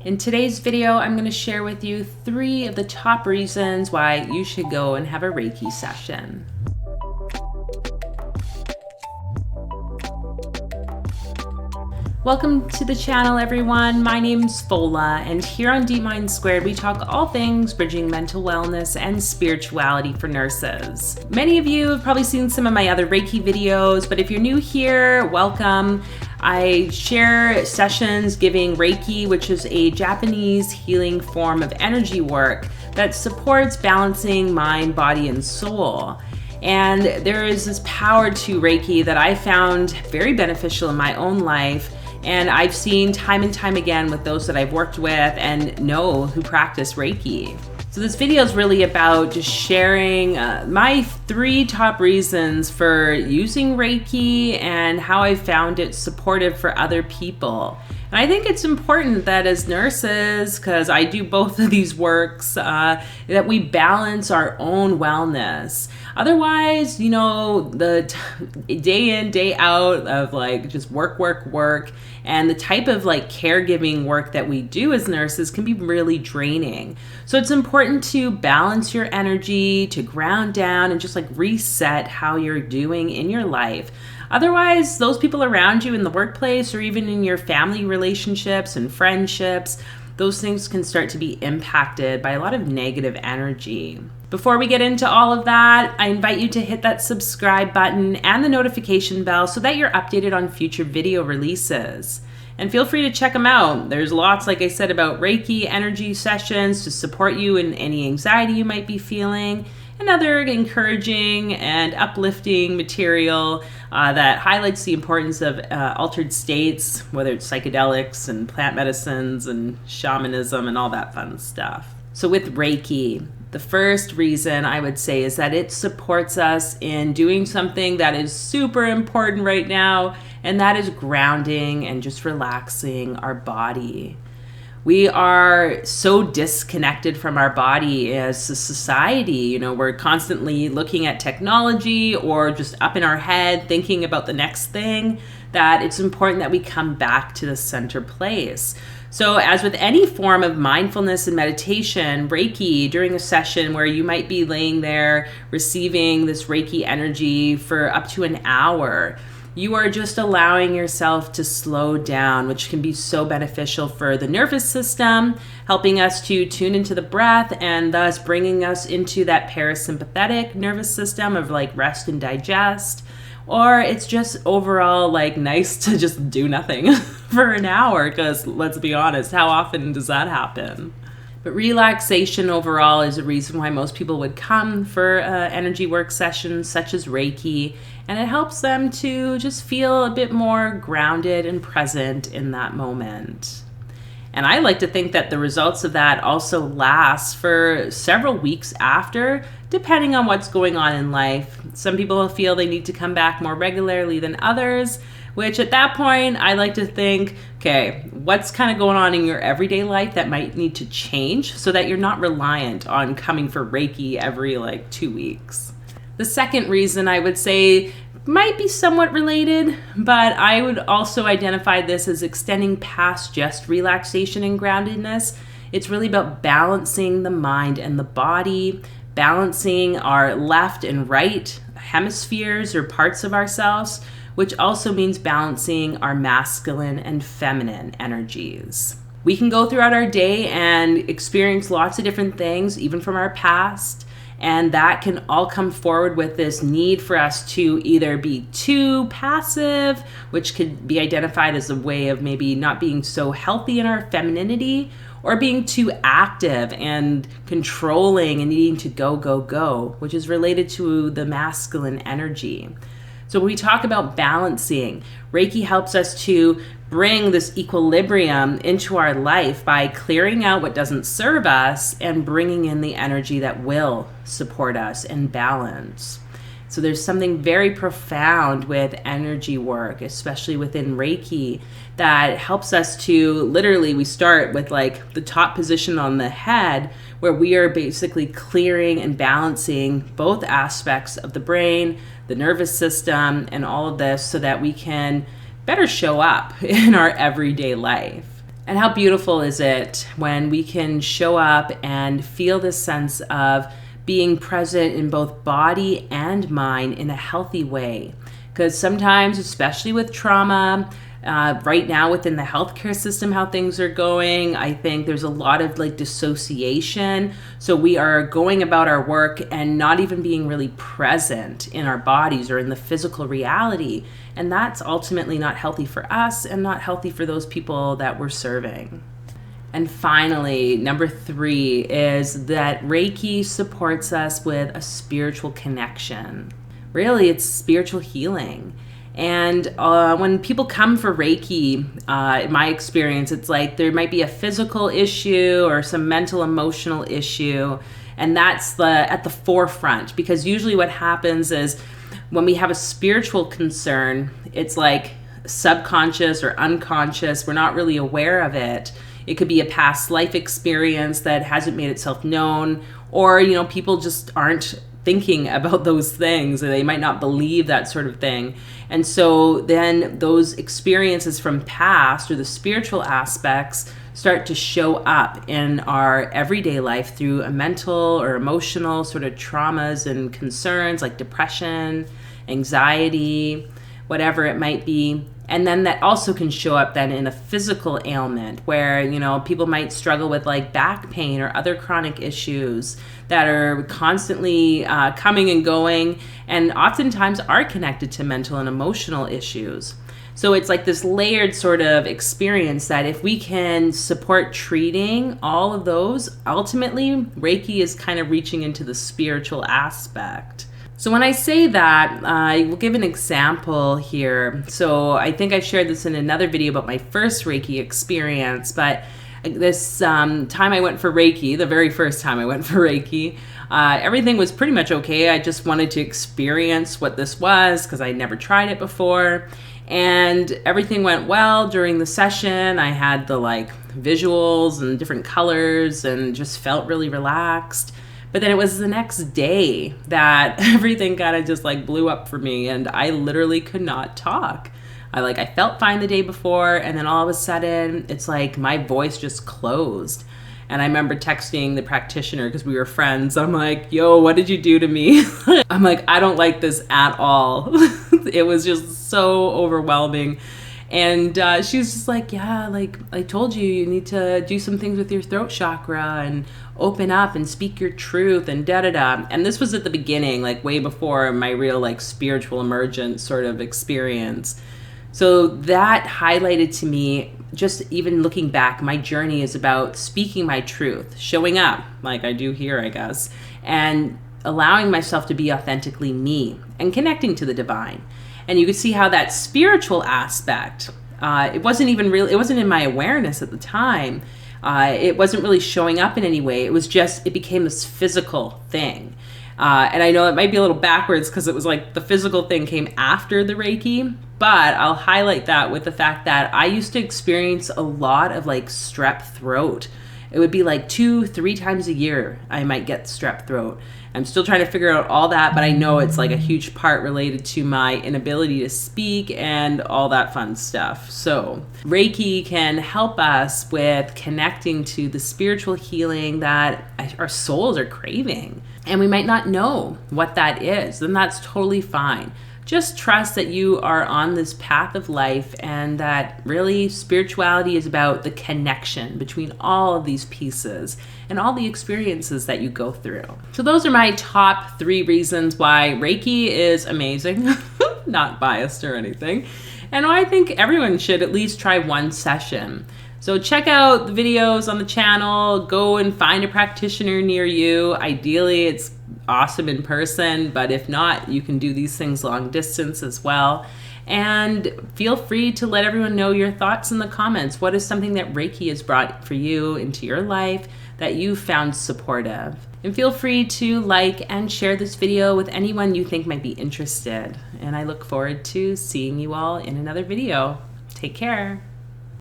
In today's video, I'm going to share with you 3 of the top reasons why you should go and have a Reiki session. Welcome to the channel, everyone. My name's Fola, and here on D-Mind Squared, we talk all things bridging mental wellness and spirituality for nurses. Many of you have probably seen some of my other Reiki videos, but if you're new here, welcome. I share sessions giving Reiki, which is a Japanese healing form of energy work that supports balancing mind, body, and soul. And there is this power to Reiki that I found very beneficial in my own life. And I've seen time and time again with those that I've worked with and know who practice Reiki. So this video is really about just sharing my 3 top reasons for using Reiki and how I found it supportive for other people. And I think it's important that as nurses, because I do both of these works, that we balance our own wellness. Otherwise, the day in, day out of just work, and the type of caregiving work that we do as nurses can be really draining. So it's important to balance your energy, to ground down and just reset how you're doing in your life. Otherwise, those people around you in the workplace or even in your family relationships and friendships, those things can start to be impacted by a lot of negative energy. Before we get into all of that, I invite you to hit that subscribe button and the notification bell so that you're updated on future video releases. And feel free to check them out. There's lots, like I said, about Reiki energy sessions to support you in any anxiety you might be feeling, and other encouraging and uplifting material that highlights the importance of altered states, whether it's psychedelics and plant medicines and shamanism and all that fun stuff. So with Reiki, the first reason I would say is that it supports us in doing something that is super important right now, and that is grounding and just relaxing our body. We are so disconnected from our body as a society. We're constantly looking at technology or just up in our head thinking about the next thing, that it's important that we come back to the center place. So as with any form of mindfulness and meditation, Reiki, during a session where you might be laying there receiving this Reiki energy for up to an hour, you are just allowing yourself to slow down, which can be so beneficial for the nervous system, helping us to tune into the breath and thus bringing us into that parasympathetic nervous system of rest and digest. Or it's just overall nice to just do nothing for an hour, because let's be honest, how often does that happen? But relaxation overall is a reason why most people would come for energy work sessions such as Reiki, and it helps them to just feel a bit more grounded and present in that moment. And I like to think that the results of that also last for several weeks after, depending on what's going on in life. Some people feel they need to come back more regularly than others, which at that point, I like to think, okay, what's kind of going on in your everyday life that might need to change so that you're not reliant on coming for Reiki every 2 weeks. The second reason I would say might be somewhat related, but I would also identify this as extending past just relaxation and groundedness. It's really about balancing the mind and the body, balancing our left and right hemispheres or parts of ourselves, which also means balancing our masculine and feminine energies. We can go throughout our day and experience lots of different things, even from our past, and that can all come forward with this need for us to either be too passive, which could be identified as a way of maybe not being so healthy in our femininity, or being too active and controlling and needing to go, which is related to the masculine energy. So when we talk about balancing, Reiki helps us to bring this equilibrium into our life by clearing out what doesn't serve us and bringing in the energy that will support us and balance. So there's something very profound with energy work, especially within Reiki, that helps us to we start with the top position on the head, where we are basically clearing and balancing both aspects of the brain, the nervous system, and all of this so that we can better show up in our everyday life. And how beautiful is it when we can show up and feel this sense of being present in both body and mind in a healthy way. Because sometimes, especially with trauma, right now within the healthcare system, how things are going, I think there's a lot of like dissociation. So we are going about our work and not even being really present in our bodies or in the physical reality. And that's ultimately not healthy for us and not healthy for those people that we're serving. And finally, number 3 is that Reiki supports us with a spiritual connection. Really, it's spiritual healing. And when people come for Reiki, in my experience, it's like there might be a physical issue or some mental, emotional issue. And that's at the forefront, because usually what happens is when we have a spiritual concern, it's like subconscious or unconscious. We're not really aware of it. It could be a past life experience that hasn't made itself known, or, people just aren't thinking about those things, and they might not believe that sort of thing. And so then those experiences from past or the spiritual aspects start to show up in our everyday life through a mental or emotional sort of traumas and concerns like depression, anxiety, whatever it might be. And then that also can show up then in a physical ailment where, people might struggle with like back pain or other chronic issues that are constantly coming and going, and oftentimes are connected to mental and emotional issues. So it's like this layered sort of experience that if we can support treating all of those, ultimately Reiki is kind of reaching into the spiritual aspect. So when I say that, I will give an example here. So I think I shared this in another video about my first Reiki experience, but this time I went for Reiki, the very first time I went for Reiki, everything was pretty much okay. I just wanted to experience what this was because I'd never tried it before. And everything went well during the session. I had the visuals and different colors and just felt really relaxed. But then it was the next day that everything kind of just blew up for me, and I literally could not talk. I felt fine the day before, and then all of a sudden it's like my voice just closed. And I remember texting the practitioner because we were friends. I'm like, yo, what did you do to me? I'm like, I don't like this at all. It was just so overwhelming. And she was just like, yeah, I told you, you need to do some things with your throat chakra and open up and speak your truth and da-da-da. And this was at the beginning, way before my real spiritual emergence sort of experience. So that highlighted to me, just even looking back, my journey is about speaking my truth, showing up like I do here, I guess, and allowing myself to be authentically me and connecting to the divine. And you could see how that spiritual aspect, it wasn't in my awareness at the time. It wasn't really showing up in any way. It became this physical thing. And I know it might be a little backwards because it was the physical thing came after the Reiki, but I'll highlight that with the fact that I used to experience a lot of strep throat. It would be 2-3 times a year I might get strep throat. I'm still trying to figure out all that, but I know it's a huge part related to my inability to speak and all that fun stuff. So Reiki can help us with connecting to the spiritual healing that our souls are craving. And we might not know what that is, and that's totally fine. Just trust that you are on this path of life and that really spirituality is about the connection between all of these pieces and all the experiences that you go through. So those are my top 3 reasons why Reiki is amazing, not biased or anything, and I think everyone should at least try one session. So check out the videos on the channel, go and find a practitioner near you. Ideally, it's awesome in person, but if not, you can do these things long distance as well. And feel free to let everyone know your thoughts in the comments. What is something that Reiki has brought for you into your life that you found supportive? And feel free to like and share this video with anyone you think might be interested. And I look forward to seeing you all in another video. Take care.